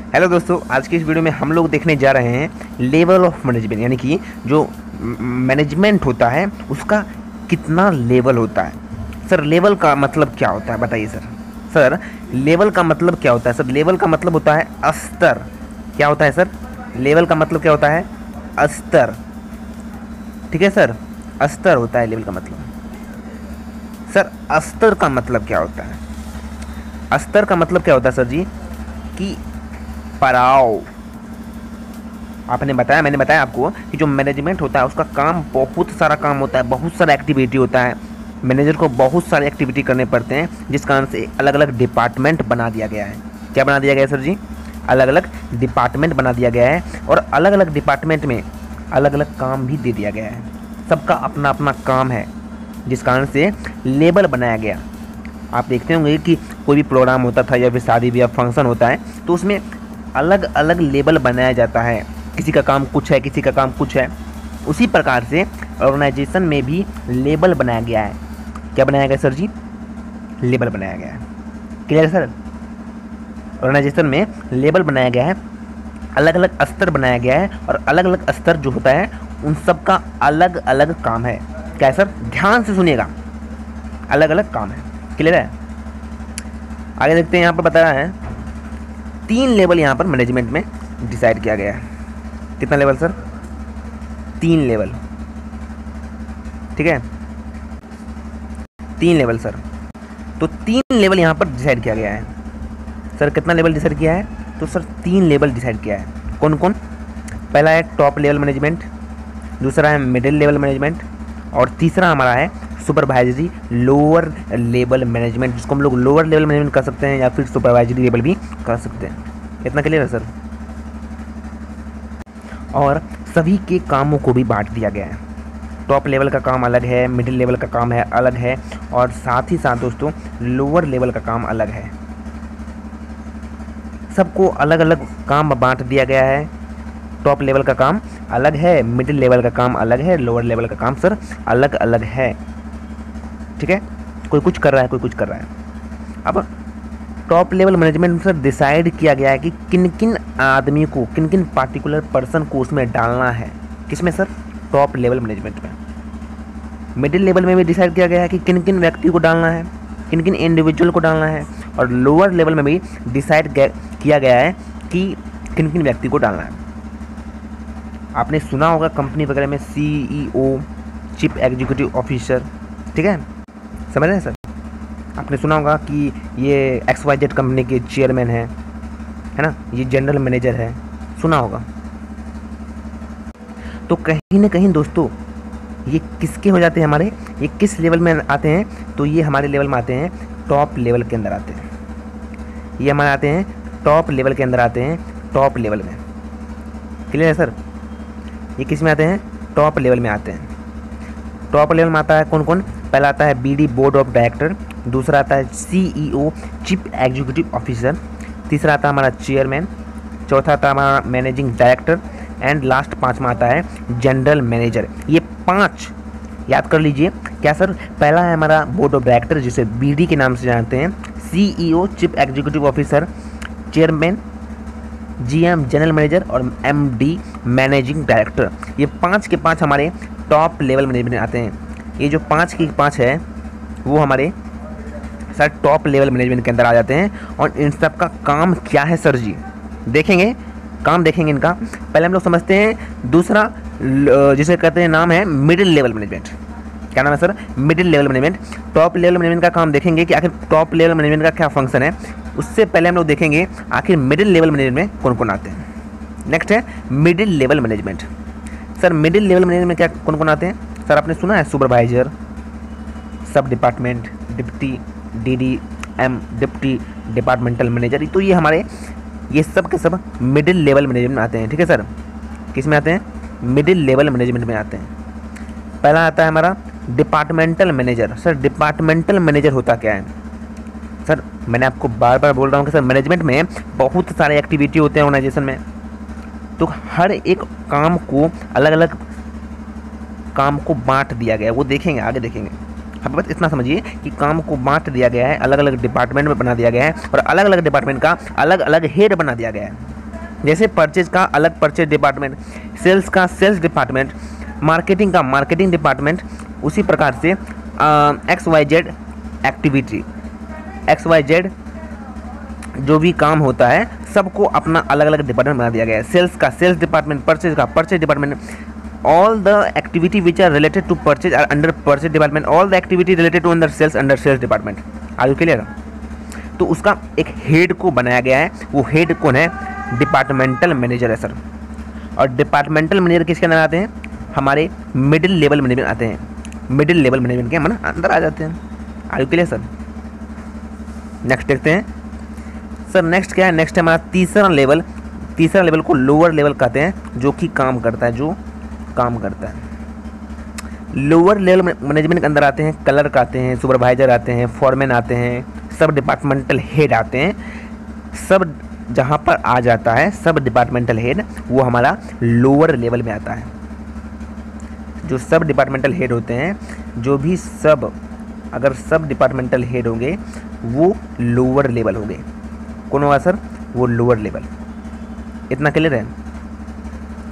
Hello दोस्तों, आज की इस वीडियो में हम लोग देखने जा रहे हैं लेवल ऑफ मैनेजमेंट, यानी कि जो मैनेजमेंट होता है उसका कितना लेवल होता है। सर लेवल का मतलब क्या होता है बताइए सर। सर लेवल का मतलब क्या होता है? सर लेवल का मतलब होता है स्तर। क्या होता है सर? लेवल का मतलब क्या होता है? स्तर। ठीक है सर, स्तर होता है लेवल का मतलब। सर स्तर का मतलब क्या होता है? स्तर का मतलब क्या होता है सर जी कि पड़ाव। आपने बताया, मैंने बताया आपको कि जो मैनेजमेंट होता है उसका काम बहुत सारा काम होता है, बहुत सारा एक्टिविटी होता है। मैनेजर को बहुत सारे एक्टिविटी करने पड़ते हैं, जिस कारण से अलग अलग डिपार्टमेंट बना दिया गया है। क्या बना दिया गया है सर जी? अलग अलग डिपार्टमेंट बना दिया गया है, और अलग अलग डिपार्टमेंट में अलग अलग काम भी दे दिया गया है। सबका अपना अपना काम है, जिस कारण से लेबल बनाया गया। आप देखते होंगे कि कोई भी प्रोग्राम होता था या फिर शादी ब्याह फंक्शन होता है तो उसमें अलग अलग लेबल बनाया जाता है। किसी का काम कुछ है, किसी का काम कुछ है। उसी प्रकार से ऑर्गेनाइजेशन में भी लेबल बनाया गया है। क्या बनाया गया सर जी? लेबल बनाया गया है। Clear sir? ऑर्गेनाइजेशन में लेबल बनाया गया है, अलग अलग स्तर बनाया गया है, और अलग अलग स्तर जो होता है उन सब का अलग अलग काम है। क्या है सर? ध्यान से सुनिएगा, अलग अलग काम है। क्लियर है? आगे देखते हैं। यहाँ पर बताया है 3 लेवल यहाँ पर मैनेजमेंट में डिसाइड किया गया है। कितना लेवल सर? 3 लेवल। ठीक है, 3 लेवल सर। तो 3 लेवल यहाँ पर डिसाइड किया गया है। सर कितना लेवल डिसाइड किया है? तो सर 3 लेवल डिसाइड किया है। कौन कौन? पहला है टॉप लेवल मैनेजमेंट, दूसरा है मिडिल लेवल मैनेजमेंट, और तीसरा हमारा है सुपरवाइजरी लोअर लेवल मैनेजमेंट, जिसको हम लोग लोअर लेवल मैनेजमेंट कर सकते हैं या फिर सुपरवाइजरी लेवल भी कर सकते हैं। इतना क्लियर है सर? और सभी के कामों को भी बांट दिया गया है। टॉप लेवल का काम अलग है, मिडिल लेवल का काम है अलग है, और साथ ही साथ दोस्तों लोअर लेवल का काम अलग है। सबको अलग अलग काम बांट दिया गया है। टॉप लेवल का काम अलग है, मिडिल लेवल का काम अलग है, लोअर लेवल का काम सर अलग अलग है। ठीक है, कोई कुछ कर रहा है, कोई कुछ कर रहा है। अब top level management sir decide किया गया है कि किन किन आदमी को, किन किन पार्टिकुलर पर्सन को उसमें डालना है। किसमें सर? टॉप लेवल मैनेजमेंट में। मिडिल लेवल में भी डिसाइड किया गया है कि किन किन व्यक्ति को डालना है, किन किन इंडिविजुअल को डालना है, और लोअर लेवल में भी डिसाइड किया गया है कि किन किन व्यक्ति को डालना है। आपने सुना होगा कंपनी वगैरह में CEO, चीफ एग्जीक्यूटिव ऑफिसर। ठीक है, समझ रहे हैं सर? आपने सुना होगा कि ये XYZ कंपनी के चेयरमैन है ना, ये जनरल मैनेजर है, सुना होगा। तो कहीं ना कहीं दोस्तों ये किसके हो जाते हैं हमारे? ये किस लेवल में आते हैं? तो ये हमारे लेवल में आते हैं, टॉप लेवल के अंदर आते हैं। ये हमारे आते हैं टॉप लेवल के अंदर आते हैं, टॉप लेवल में। क्लियर है सर? ये किस में आते हैं? टॉप लेवल में आते हैं। टॉप लेवल में आता है कौन कौन? पहला आता है BD बोर्ड ऑफ डायरेक्टर, दूसरा आता है CEO चीफ एग्जीक्यूटिव ऑफिसर, तीसरा आता है हमारा चेयरमैन, चौथा आता है हमारा मैनेजिंग डायरेक्टर, एंड लास्ट 5वां आता है जनरल मैनेजर। ये 5 याद कर लीजिए। क्या सर? पहला है हमारा बोर्ड ऑफ डायरेक्टर, जिसे BD के नाम से जानते हैं, CEO chief executive officer, chairman, GM general manager, और MD मैनेजिंग डायरेक्टर। ये 5 के 5 हमारे टॉप लेवल मैनेजमेंट आते हैं। ये जो 5 के 5 है वो हमारे सर टॉप लेवल मैनेजमेंट के अंदर आ जाते हैं। और इन सब का काम क्या है सर जी? देखेंगे, काम देखेंगे इनका। पहले हम लोग समझते हैं दूसरा, जिसे कहते हैं नाम है मिडिल लेवल मैनेजमेंट। क्या नाम है sir? Middle level management. Top level management का काम देखेंगे कि आखिर टॉप लेवल मैनेजमेंट का क्या फंक्शन है। उससे पहले हम लोग देखेंगे आखिर मिडिल लेवल मैनेजमेंट में कौन कौन आते हैं। नेक्स्ट है middle level management. Sir middle level management में क्या कौन कौन आते हैं? सर आपने सुना है सुपरवाइजर, सब department, deputy DDM deputy departmental manager. तो ये हमारे ये सब के सब मिडिल लेवल मैनेजमेंट में आते हैं। ठीक है सर? किस में आते हैं? मिडिल लेवल मैनेजमेंट में आते हैं। पहला आता है हमारा departmental manager. Sir departmental manager होता क्या है? सर मैंने आपको बार बार बोल रहा हूँ कि सर मैनेजमेंट में बहुत सारे एक्टिविटी होते हैं ऑर्गेनाइजेशन में, तो हर एक काम को अलग अलग काम को बांट दिया गया है। वो देखेंगे, आगे देखेंगे। आप बस इतना समझिए कि काम को बांट दिया गया है, अलग अलग डिपार्टमेंट में बना दिया गया है, और अलग अलग डिपार्टमेंट का अलग अलग हेड बना दिया गया है। जैसे परचेज का अलग परचेज डिपार्टमेंट, सेल्स का सेल्स डिपार्टमेंट, मार्केटिंग का मार्केटिंग डिपार्टमेंट, उसी प्रकार से XYZ एक्टिविटी, XYZ जो भी काम होता है सबको अपना अलग अलग डिपार्टमेंट बना दिया गया है। सेल्स का सेल्स डिपार्टमेंट, परचेज का purchase department, all the activity which are related to purchase are under purchase department, all the activity related to under sales department. Are you clear? तो उसका एक हेड को बनाया गया है, वो हेड कौन है? डिपार्टमेंटल मैनेजर है सर। और डिपार्टमेंटल मैनेजर किसके अंदर आते हैं? हमारे मिडिल लेवल मैनेजमेंट आते हैं, मिडिल लेवल मैनेजमेंट के हम अंदर आ जाते हैं। Are you clear sir? Next देखते हैं सर। नेक्स्ट क्या है? नेक्स्ट है हमारा तीसरा लेवल। तीसरा लेवल को लोअर लेवल कहते हैं, जो कि काम करता है, जो काम करता है। लोअर लेवल मैनेजमेंट के अंदर आते हैं क्लर्क आते हैं, सुपरवाइजर आते हैं, फॉरमैन आते हैं, सब डिपार्टमेंटल हेड आते हैं। सब जहाँ पर आ जाता है सब डिपार्टमेंटल हेड, वो हमारा लोअर लेवल में आता है। जो सब डिपार्टमेंटल हेड होते हैं, जो भी सब, अगर सब डिपार्टमेंटल हेड होंगे वो लोअर लेवल होंगे। कौन होगा सर? वो लोअर लेवल। इतना क्लियर है?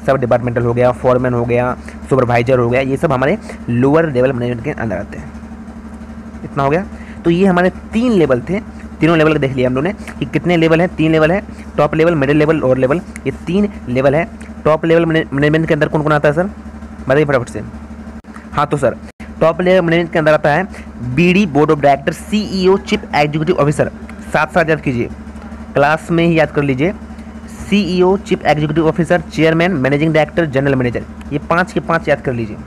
सब डिपार्टमेंटल हो गया, फॉरमैन हो गया, सुपरवाइजर हो गया, ये सब हमारे लोअर लेवल मैनेजमेंट के अंदर आते हैं। इतना हो गया। तो ये हमारे 3 लेवल थे, तीनों लेवल देख लिया हम लोगों ने कि कितने लेवल है। 3 लेवल है, top level, middle level, lower level, ये 3 लेवल है। टॉप लेवल मैनेजमेंट के अंदर कौन कौन आता है सर? बताइए फटाफट से। हाँ तो सर, टॉप लेवल मैनेजमेंट के अंदर आता है BD board of director, CEO chief executive officer. साथ साथ याद कीजिए, क्लास में ही याद कर लीजिए। CEO chief executive officer, chairman, managing director, general manager, ये 5 के 5 याद कर लीजिए।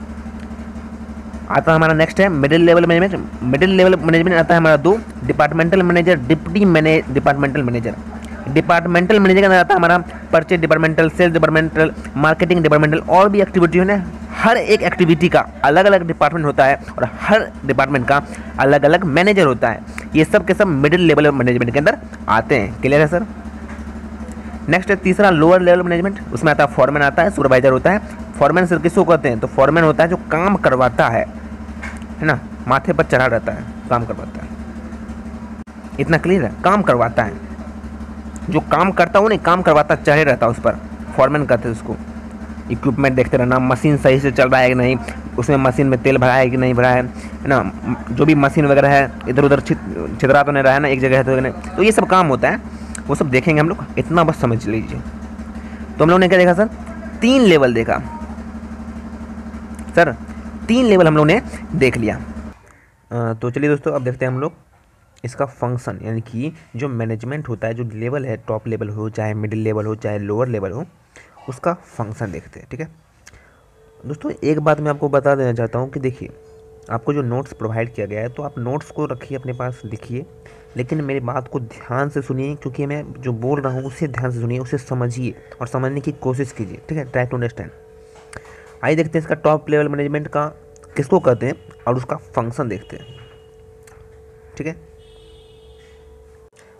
आता हमारा नेक्स्ट है middle level management. Middle level management आता है हमारा 2, departmental manager, deputy departmental manager. Departmental manager के अंदर आता है हमारा purchase departmental, sales departmental, marketing departmental, और भी एक्टिविटी है ना। हर एक एक्टिविटी का अलग अलग डिपार्टमेंट होता है और हर डिपार्टमेंट का अलग अलग मैनेजर होता है। ये सब के सब मिडिल लेवल मैनेजमेंट के अंदर आते हैं। क्लियर है सर? नेक्स्ट है तीसरा लोअर लेवल मैनेजमेंट। उसमें आता है फॉरमैन आता है, सुपरवाइजर होता है। फॉरमैन सर किसको कहते हैं? तो फॉरमैन होता है जो काम करवाता है ना, माथे पर चढ़ा रहता है, काम करवाता है। इतना क्लियर है? काम करवाता है, जो काम करता हो नहीं, काम करवाता, चढ़े रहता है उस पर, फॉरमैन कहते हैं उसको। इक्विपमेंट देखते रहना, मशीन सही से चल रहा है कि नहीं, उसमें मशीन में तेल भरा है कि नहीं भरा है ना, जो भी मशीन वगैरह है इधर उधर छितरा तो नहीं रहा है ना, एक जगह है तो नहीं। तो ये सब काम होता है, वो सब देखेंगे हम लोग। इतना बस समझ लीजिए। तो हम लोग ने क्या देखा सर? 3 लेवल देखा सर, 3 लेवल हम लोग ने देख लिया। तो चलिए दोस्तों, अब देखते हैं हम लोग इसका फंक्शन, यानी कि जो मैनेजमेंट होता है, जो लेवल है, टॉप लेवल हो चाहे मिडिल लेवल हो चाहे लोअर लेवल हो, उसका फंक्शन देखते हैं। ठीक है दोस्तों, एक बात मैं आपको बता देना चाहता हूँ कि देखिए, आपको जो नोट्स प्रोवाइड किया गया है तो आप नोट्स को रखिए अपने पास, लिखिए, लेकिन मेरी बात को ध्यान से सुनिए, क्योंकि मैं जो बोल रहा हूँ उसे ध्यान से सुनिए, उसे समझिए और समझने की कोशिश कीजिए। ठीक है, ट्राई टू अंडरस्टैंड। आइए देखते हैं इसका टॉप लेवल मैनेजमेंट का किसको कहते हैं और उसका फंक्शन देखते हैं। ठीक है,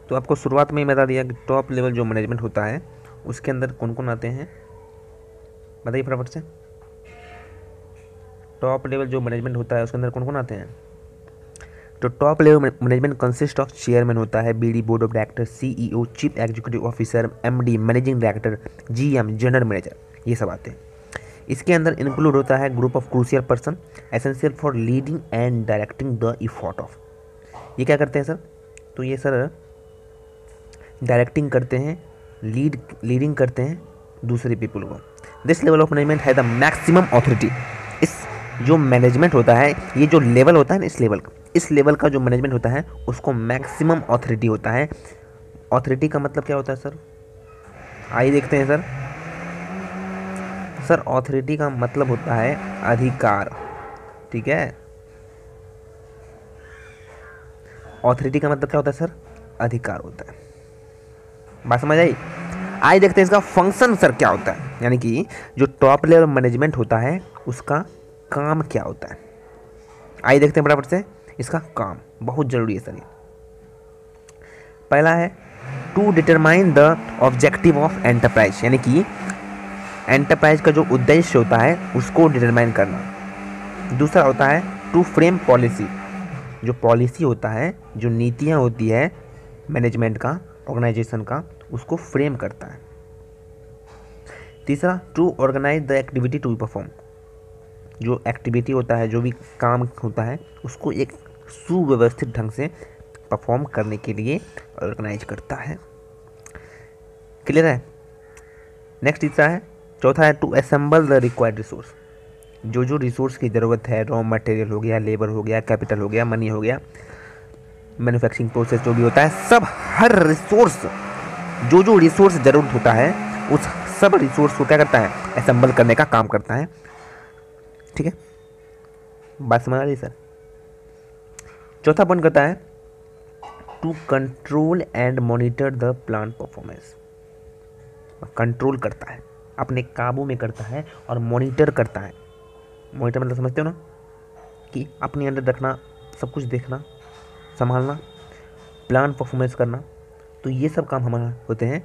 तो आपको शुरुआत में ही बता दिया कि टॉप लेवल जो मैनेजमेंट होता है उसके अंदर कौन कौन आते हैं, बताइए फटाफट से। टॉप लेवल जो मैनेजमेंट होता है उसके अंदर कौन कौन आते हैं? तो top level management consist of chairman होता है, BD board of director, CEO chief executive officer, MD managing director, GM general manager, ये सब आते हैं। इसके अंदर इंक्लूड होता है group of crucial person essential for leading and directing the effort of. ये क्या करते हैं सर? तो ये सर डायरेक्टिंग करते हैं, लीडिंग करते हैं दूसरे पीपल को। दिस लेवल ऑफ मैनेजमेंट है द मैक्सिमम अथॉरिटी। इस जो मैनेजमेंट होता है, ये जो लेवल होता है ना, इस लेवल का जो मैनेजमेंट होता है उसको मैक्सिमम अथॉरिटी होता है। अथॉरिटी का मतलब क्या होता है सर? आइए देखते हैं सर। सर अथॉरिटी का मतलब होता है अधिकार। ठीक है, अथॉरिटी का मतलब क्या होता है सर? अधिकार होता है। बात समझ आई? आइए देखते हैं इसका फंक्शन सर क्या होता है, यानी कि जो टॉप लेवल मैनेजमेंट होता है उसका काम क्या होता है। आइए देखते हैं फटाफट से इसका काम, बहुत जरूरी है सर ये। पहला है to determine the objective of enterprise, यानी कि एंटरप्राइज का जो उद्देश्य होता है उसको डिटरमाइन करना। दूसरा होता है टू फ्रेम पॉलिसी, जो पॉलिसी होता है, जो नीतियाँ होती है मैनेजमेंट का, ऑर्गेनाइजेशन का, उसको फ्रेम करता है। तीसरा, to organise the activity to perform, जो एक्टिविटी होता है, जो भी काम होता है, उसको एक सुव्यवस्थित ढंग से परफॉर्म करने के लिए ऑर्गेनाइज करता है। क्लियर है? नेक्स्ट तीसरा है, चौथा है, to assemble the required resource, जो जो रिसोर्स की ज़रूरत है, रॉ मटेरियल हो गया, लेबर हो गया, कैपिटल हो गया, मनी हो गया, मैन्युफैक्चरिंग प्रोसेस जो भी होता है, सब हर रिसोर्स, जो जो रिसोर्स ज़रूरत होता है, उस सब रिसोर्स को क्या करता है, असेंबल करने का काम करता है। ठीक है, बात समझ आ रही सर? चौथा पॉइंट करता है, to control and monitor the plant performance, control करता है, अपने काबू में करता है और मॉनिटर करता है। मॉनिटर मतलब समझते हो ना, कि अपने अंदर रखना, सब कुछ देखना, संभालना, प्लान परफॉर्मेंस करना। तो ये सब काम हमारा होते हैं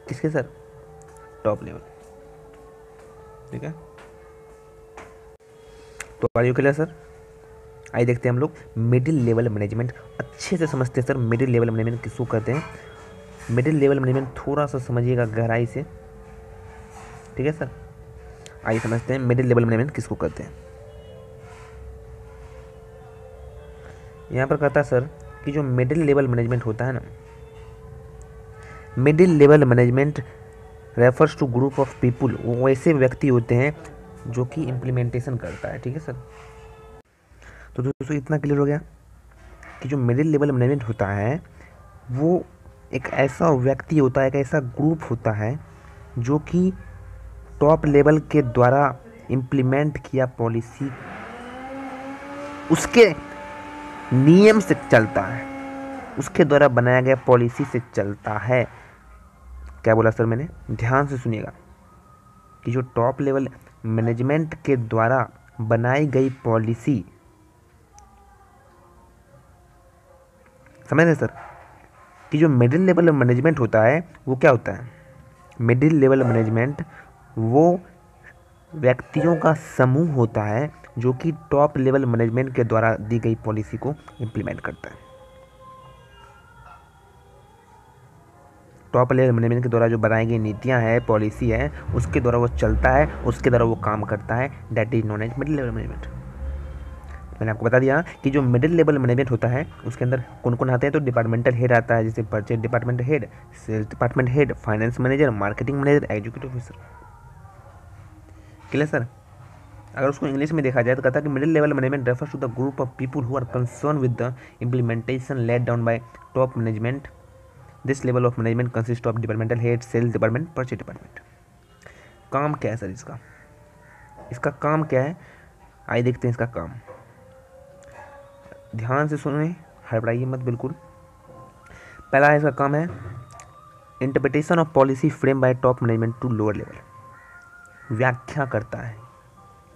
किसके सर? Top level. ठीक है, तो आर यू क्लियर सर? आइए देखते हैं हम लोग मिडिल लेवल मैनेजमेंट, अच्छे से समझते हैं सर मिडिल लेवल मैनेजमेंट किसको कहते हैं। मिडिल लेवल मैनेजमेंट थोड़ा सा समझिएगा गहराई से। ठीक है सर, आइए समझते हैं मिडिल लेवल मैनेजमेंट किसको कहते हैं। यहाँ पर कहता है सर कि जो मिडिल लेवल मैनेजमेंट होता है ना, middle level management refers to group of people, वो ऐसे व्यक्ति होते हैं जो कि इम्प्लीमेंटेशन करता है। ठीक है सर, तो दोस्तों इतना क्लियर हो गया कि जो मिडिल लेवल मैनेजमेंट होता है वो एक ऐसा व्यक्ति होता है, एक ऐसा ग्रुप होता है जो कि टॉप लेवल के द्वारा इम्प्लीमेंट किया पॉलिसी, उसके नियम से चलता है, उसके द्वारा बनाया गया पॉलिसी से चलता है। क्या बोला सर मैंने? ध्यान से सुनिएगा कि जो टॉप लेवल मैनेजमेंट के द्वारा बनाई गई पॉलिसी, समझ रहे सर, कि जो मिडिल लेवल मैनेजमेंट होता है वो क्या होता है? मिडिल लेवल मैनेजमेंट वो व्यक्तियों का समूह होता है जो कि टॉप लेवल मैनेजमेंट के द्वारा दी गई पॉलिसी को इम्प्लीमेंट करता है। टॉप लेवल मैनेजमेंट के द्वारा जो बनाई गई नीतियां हैं, पॉलिसी है, उसके द्वारा वो चलता है, उसके द्वारा वो काम करता है। That is known as middle level management. मैंने आपको बता दिया कि जो मिडिल लेवल मैनेजमेंट होता है उसके अंदर कौन कौन आते हैं। तो डिपार्टमेंटल हेड आता है, जैसे purchase department head, sales department head, finance manager, marketing manager, executive officer. Clear sir? अगर उसको इंग्लिश में देखा जाए तो कहता है कि middle level management refers to the group of people who are concern with the implementation laid down by top management. This level of management consist of departmental head, sales department, purchase department. काम क्या है sir इसका? इसका काम क्या है, आइए देखते हैं इसका काम। ध्यान से सुने, हड़बड़ाइए मत बिल्कुल। पहला इसका काम है interpretation of policy frame by top management to lower level. व्याख्या करता है।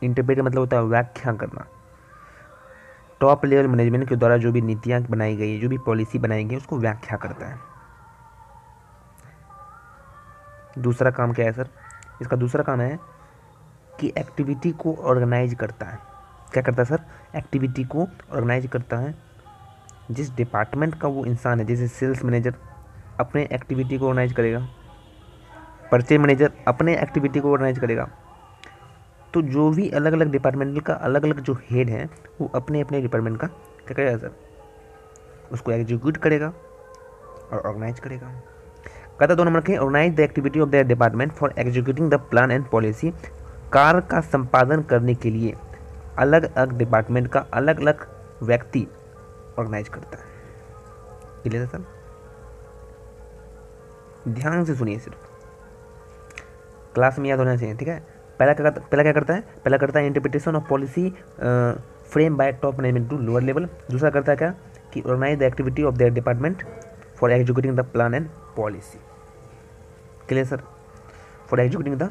इंटरप्रेट मतलब होता है व्याख्या करना। टॉप लेवल मैनेजमेंट के द्वारा जो भी नीतियाँ बनाई गई, जो भी पॉलिसी बनाई गई, उसको व्याख्या करता है। दूसरा काम क्या है सर? इसका दूसरा काम है कि एक्टिविटी को ऑर्गेनाइज करता है। क्या करता है सर? एक्टिविटी को ऑर्गेनाइज करता है। जिस डिपार्टमेंट का वो इंसान है, जैसे सेल्स मैनेजर अपने एक्टिविटी को ऑर्गेनाइज करेगा, परचेज मैनेजर अपने एक्टिविटी को ऑर्गेनाइज करेगा, तो जो भी अलग अलग डिपार्टमेंट का अलग अलग जो हेड है वो अपने अपने डिपार्टमेंट का क्या करेगा सर? उसको एग्जीक्यूट करेगा और ऑर्गेनाइज करेगा। कहता 2 नंबर के, organise the activity of the department for executing the plan and policy. कार्य का संपादन करने के लिए अलग अलग डिपार्टमेंट का अलग अलग व्यक्ति ऑर्गेनाइज करता है। क्लियर है सर? ध्यान से सुनिए, सिर्फ क्लास में याद होना चाहिए। ठीक है, पहला क्या करता है? पहला करता है interpretation of policy frame by top management to lower level. दूसरा करता है क्या कि organise the activity of their department for executing the plan and policy. Clear sir? For executing the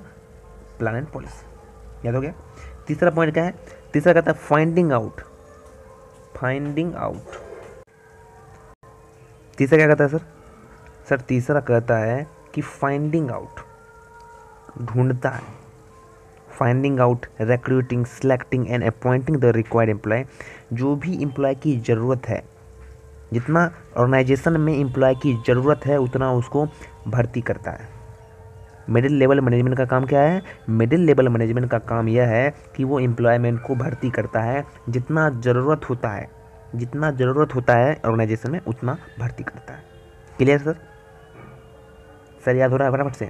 plan and policy. याद हो गया? तीसरा पॉइंट क्या है? तीसरा कहता है फाइंडिंग आउट। फाइंडिंग आउट तीसरा क्या कहता है सर? सर तीसरा कहता है कि फाइंडिंग आउट, ढूंढता है। Finding out, recruiting, selecting and appointing the required employee. जो भी एम्प्लॉय की ज़रूरत है, जितना ऑर्गेनाइजेशन में एम्प्लॉय की ज़रूरत है उतना उसको भर्ती करता है। मिडिल लेवल मैनेजमेंट का काम क्या है? मिडिल लेवल मैनेजमेंट का काम यह है कि वो एम्प्लॉयमेंट को भर्ती करता है, जितना ज़रूरत होता है, जितना ज़रूरत होता है ऑर्गेनाइजेशन में उतना भर्ती करता है। Clear sir? सर याद हो रहा है फटाफट से?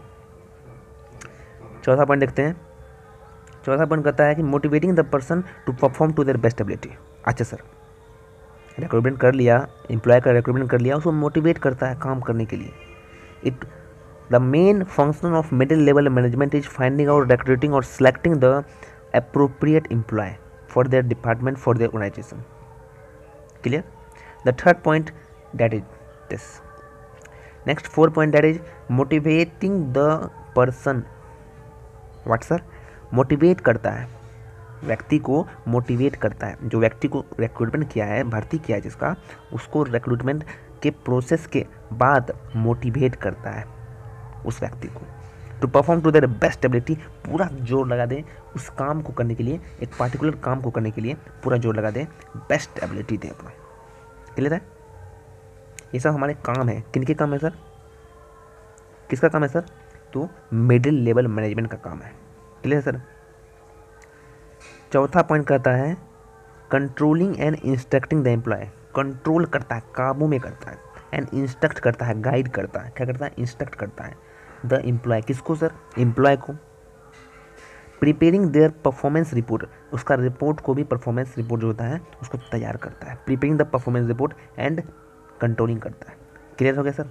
चौथा पॉइंट देखते हैं। चौथा पॉइंट कहता है कि motivating the person to perform to their best ability. अच्छा सर, रिक्रूटमेंट कर लिया, एम्प्लॉय का रिक्रूटमेंट कर लिया, उसको मोटिवेट करता है काम करने के लिए। It the main function of middle level management is finding out, recruiting और selecting the appropriate employ for their department, for their organisation. Clear? The third point that is this. Next fourth point that is motivating the person. What sir? Motivate करता है, व्यक्ति को motivate करता है। जो व्यक्ति को रिक्रूटमेंट किया है, भर्ती किया है जिसका, उसको रिक्रूटमेंट के प्रोसेस के बाद मोटिवेट करता है उस व्यक्ति को to perform to their best ability. पूरा जोर लगा दे उस काम को करने के लिए, एक पार्टिकुलर काम को करने के लिए पूरा जोर लगा दे, बेस्ट एबिलिटी दे अपना। क्लियर है? ये सब हमारे काम है। किनके काम है सर? किसका काम है सर? तो मिडिल लेवल मैनेजमेंट का काम है। Clear sir? चौथा पॉइंट कहता है controlling and instructing the employee. Control करता है, काबू में करता है, एंड इंस्ट्रक्ट करता है, गाइड करता है। क्या करता है? इंस्ट्रक्ट करता है द एम्प्लॉय। किसको सर? एम्प्लॉय को। प्रिपेयरिंग देयर परफॉर्मेंस रिपोर्ट, उसका रिपोर्ट को भी, परफॉर्मेंस रिपोर्ट जो होता है उसको तैयार करता है। Preparing the performance report and controlling करता है। क्लियर हो गया सर?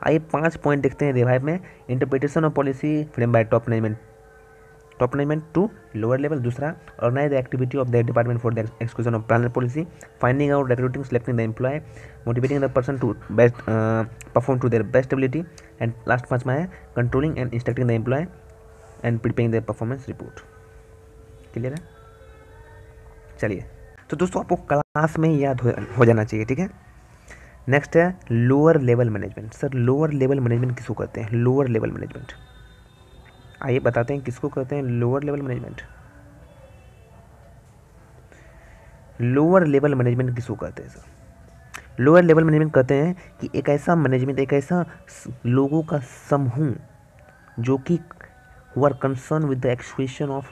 आइए 5 पॉइंट देखते हैं रिवाइव में। Interpretation of policy frame by top management, top management to lower level. दूसरा, organise the activity of the department for the execution of planner policy, finding out, recruiting, selecting the employ, motivating the person to best perform to their best ability, and last 5वां है controlling and instructing the employ and preparing the performance report. Clear है? चलिए, तो दोस्तों आपको class में याद हो जाना चाहिए। ठीक है? नेक्स्ट है lower level management. Sir lower level management किसको कहते हैं? लोअर लेवल मैनेजमेंट, आइए बताते हैं किसको कहते हैं lower level management. Lower level management किसको कहते हैं सर? लोअर लेवल मैनेजमेंट कहते हैं कि एक ऐसा मैनेजमेंट, एक ऐसा लोगों का समूह जो कि who are concern with the execution of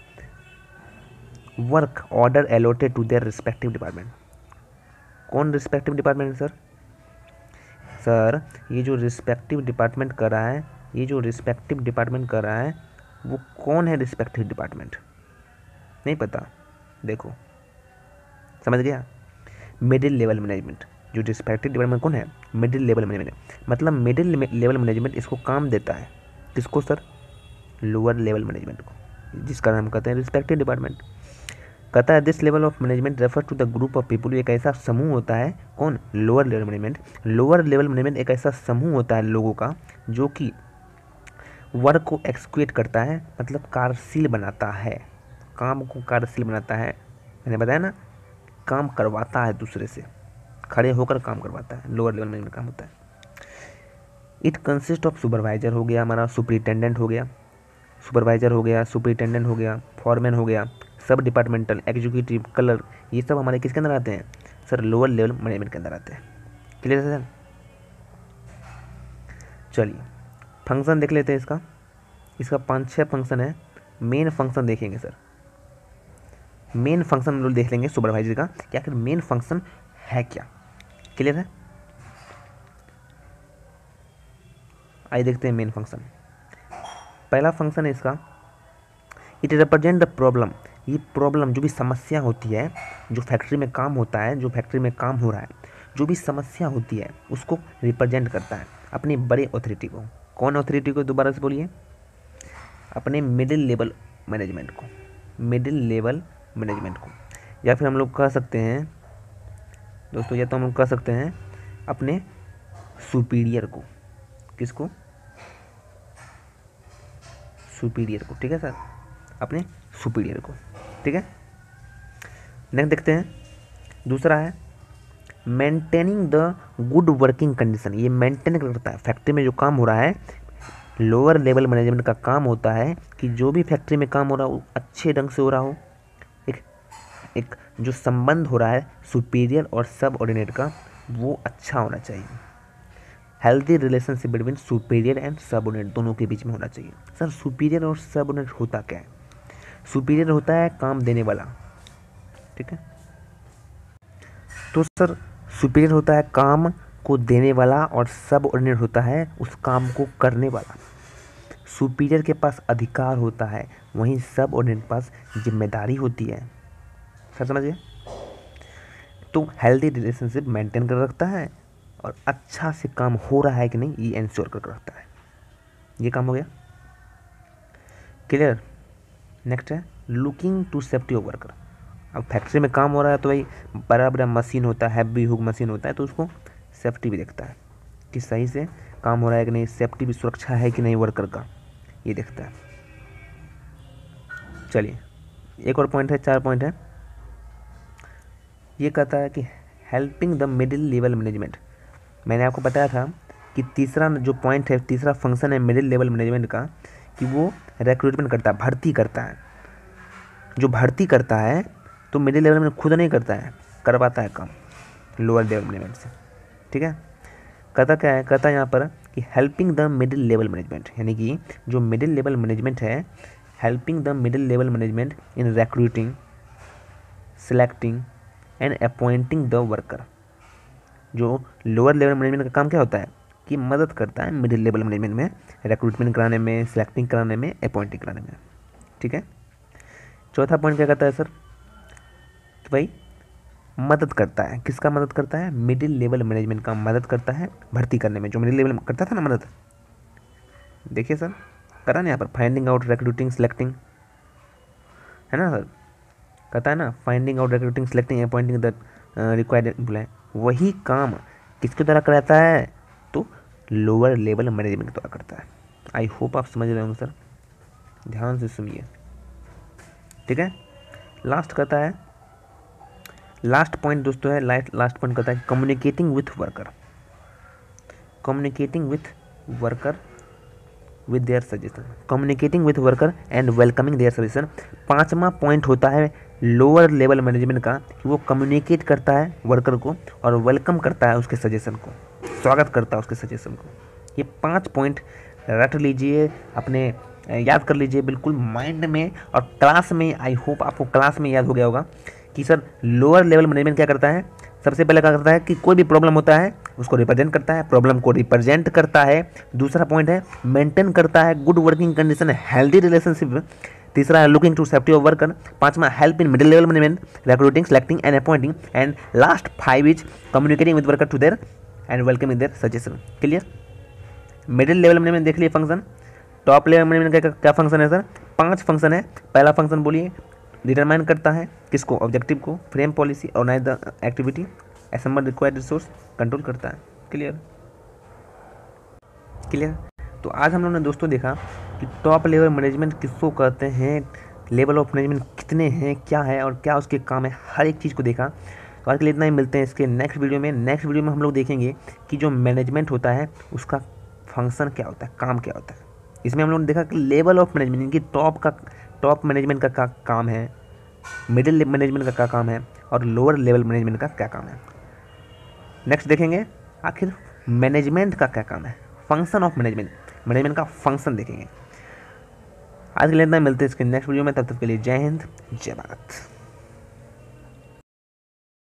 work order allotted to their respective department. कौन रिस्पेक्टिव डिपार्टमेंट सर? सर ये जो रिस्पेक्टिव डिपार्टमेंट कर रहा है, ये जो रिस्पेक्टिव डिपार्टमेंट कर रहा है वो कौन है? रिस्पेक्टिव डिपार्टमेंट नहीं पता? देखो, समझ गया? मिडिल लेवल मैनेजमेंट, जो रिस्पेक्टिव डिपार्टमेंट कौन है? Middle level management. मतलब मिडिल लेवल मैनेजमेंट इसको काम देता है। किसको सर? लोअर लेवल मैनेजमेंट को, जिसका नाम कहते हैं रिस्पेक्टिव डिपार्टमेंट। कहता है this level of management refer to the group of people. एक ऐसा समूह होता है, कौन? Lower level management. Lower level management एक ऐसा समूह होता है लोगों का जो कि वर्क को एक्सिक्यूट करता है, मतलब कार्यशील बनाता है, काम को कार्यशील बनाता है। मैंने बताया ना, काम करवाता है दूसरे से, खड़े होकर काम करवाता है। लोअर लेवल मैनेजमेंट काम होता है। इट कंसिस्ट ऑफ सुपरवाइजर हो गया, हमारा सुपरिटेंडेंट हो गया, सुपरवाइजर हो गया, सुपरिटेंडेंट हो गया, फॉरमैन हो गया, सब डिपार्टमेंटल, एग्जीक्यूटिव, कलर, ये सब हमारे किसके अंदर आते हैं सर? लोअर लेवल मैनेजमेंट के अंदर आते हैं। क्लियर है सर? चलिए फंक्शन देख लेते हैं इसका। इसका 5-6 फंक्शन है। मेन फंक्शन देखेंगे सर। मेन फंक्शन हम लोग देख लेंगे सुपरवाइजर का, कि आखिर मेन फंक्शन है क्या। क्लियर है? आइए देखते हैं मेन फंक्शन। पहला फंक्शन है इसका, इट रिप्रेजेंट द प्रॉब्लम। ये प्रॉब्लम, जो भी समस्या होती है, जो फैक्ट्री में काम होता है, जो फैक्ट्री में काम हो रहा है, जो भी समस्या होती है उसको रिप्रेजेंट करता है अपनी बड़े अथॉरिटी को। कौन अथॉरिटी को? दोबारा से बोलिए। अपने मिडिल लेवल मैनेजमेंट को, मिडिल लेवल मैनेजमेंट को, या फिर हम लोग कह सकते हैं दोस्तों, या तो हम लोग कह सकते हैं अपने सुपीरियर को। किसको? सुपीरियर को। ठीक है सर? अपने सुपीरियर को। ठीक है? नेक्स्ट देखते हैं, दूसरा है maintaining the good working condition. ये मेंटेन करता है फैक्ट्री में जो काम हो रहा है। लोअर लेवल मैनेजमेंट का काम होता है कि जो भी फैक्ट्री में काम हो रहा हो वो अच्छे ढंग से हो रहा हो। एक जो संबंध हो रहा है सुपीरियर और सब ऑर्डिनेट का, वो अच्छा होना चाहिए। Healthy relationship between superior and subordinate दोनों के बीच में होना चाहिए। सर सुपीरियर और सबऑर्डिनेट होता क्या है? सुपीरियर होता है काम देने वाला, ठीक है। तो सर सुपीरियर होता है काम को देने वाला और सबऑर्डिनेट होता है उस काम को करने वाला। सुपीरियर के पास अधिकार होता है, वहीं सबऑर्डिनेट पास जिम्मेदारी होती है। सर समझिए, तो हेल्दी रिलेशनशिप मेंटेन कर रखता है और अच्छा से काम हो रहा है कि नहीं ये इंश्योर कर रखता है। ये काम हो गया, क्लियर। नेक्स्ट है looking to safety of worker. अब फैक्ट्री में काम हो रहा है तो भाई बड़ा बड़ा मशीन होता है, हैवी हुक मशीन होता है, तो उसको सेफ्टी भी देखता है कि सही से काम हो रहा है कि नहीं, सेफ्टी भी सुरक्षा है कि नहीं वर्कर का, ये देखता है। चलिए एक और पॉइंट है, 4 पॉइंट है। ये कहता है कि helping the middle level management. मैंने आपको बताया था कि तीसरा जो पॉइंट है, तीसरा फंक्शन है मिडिल लेवल मैनेजमेंट का, कि वो रिक्रूटमेंट करता है, भर्ती करता है। जो भर्ती करता है तो मिडिल लेवल में खुद नहीं करता है, करवाता है काम लोअर लेवल मैनेजमेंट से, ठीक है। कहता क्या है, कहता है यहाँ पर कि helping the middle level management, यानी कि जो मिडिल लेवल मैनेजमेंट है, helping the middle level management in recruiting, selecting and appointing the worker. जो लोअर लेवल मैनेजमेंट का काम क्या होता है कि मदद करता है मिडिल लेवल मैनेजमेंट में रिक्रूटमेंट कराने में, सिलेक्टिंग कराने में, अपॉइंटिंग कराने में, ठीक है। चौथा पॉइंट क्या कहता है सर कि भाई मदद करता है, किसका मदद करता है? मिडिल लेवल मैनेजमेंट का मदद करता है भर्ती करने में। जो मिडिल लेवल करता था ना मदद, देखिए सर करा ना यहाँ पर फाइंडिंग आउट, रिक्रूटिंग, सिलेक्टिंग, है ना सर, कहता है ना finding out, recruiting, selecting, appointing the required employee. वही काम किसके द्वारा कराता है? तो लोअर लेवल मैनेजमेंट के द्वारा करता है। आई होप आप समझ रहे होंगे सर, ध्यान से सुनिए, ठीक है। लास्ट कहता है, लास्ट पॉइंट दोस्तों है, लास्ट पॉइंट कहता है communicating with worker, communicating with worker with their suggestion, communicating with worker and welcoming their suggestion. 5वां पॉइंट होता है लोअर लेवल मैनेजमेंट का कि वो कम्युनिकेट करता है वर्कर को और वेलकम करता है उसके सजेशन को, स्वागत करता है उसके सजेशन को। ये 5 पॉइंट रट लीजिए, अपने याद कर लीजिए बिल्कुल माइंड में, और क्लास में आई होप आपको क्लास में याद हो गया होगा कि सर लोअर लेवल मैनेजमेंट क्या करता है। सबसे पहले क्या करता है कि कोई भी प्रॉब्लम होता है उसको रिप्रेजेंट करता है, प्रॉब्लम को रिप्रेजेंट करता है। दूसरा पॉइंट है मेंटेन करता है good working condition, healthy relationship. तीसरा है looking to safety of worker. 5वां help in middle level management, recruiting, selecting and appointing. And last 5 is communicating with worker to their and welcoming their suggestion. Clear. Middle level management देख लिए function. Top level management का क्या function है sir? 5 function है। पहला function बोलिए, determine करता है किसको? ऑब्जेक्टिव को। Frame policy, organise the activity, assemble required resource, control करता है। Clear clear. तो आज हम लोगों ने दोस्तों देखा कि टॉप लेवल मैनेजमेंट किसको कहते हैं, लेवल ऑफ मैनेजमेंट कितने हैं, क्या है और क्या उसके काम है, हर एक चीज़ को देखा। तो आज के लिए इतना ही, मिलते हैं इसके नेक्स्ट वीडियो में। नेक्स्ट वीडियो में हम लोग देखेंगे कि जो मैनेजमेंट होता है उसका फंक्शन क्या होता है, काम क्या होता है। इसमें हम लोगों ने देखा कि लेवल ऑफ मैनेजमेंट, इनकी टॉप मैनेजमेंट का काम है, मिडिल मैनेजमेंट का क्या काम है और लोअर लेवल मैनेजमेंट का क्या काम है। नेक्स्ट देखेंगे आखिर मैनेजमेंट का क्या काम है, फंक्शन ऑफ मैनेजमेंट का फंक्शन देखेंगे। आज के लिए इतना, मिलते हैं इसके नेक्स्ट वीडियो में। तब तक के लिए जय हिंद, जय भारत।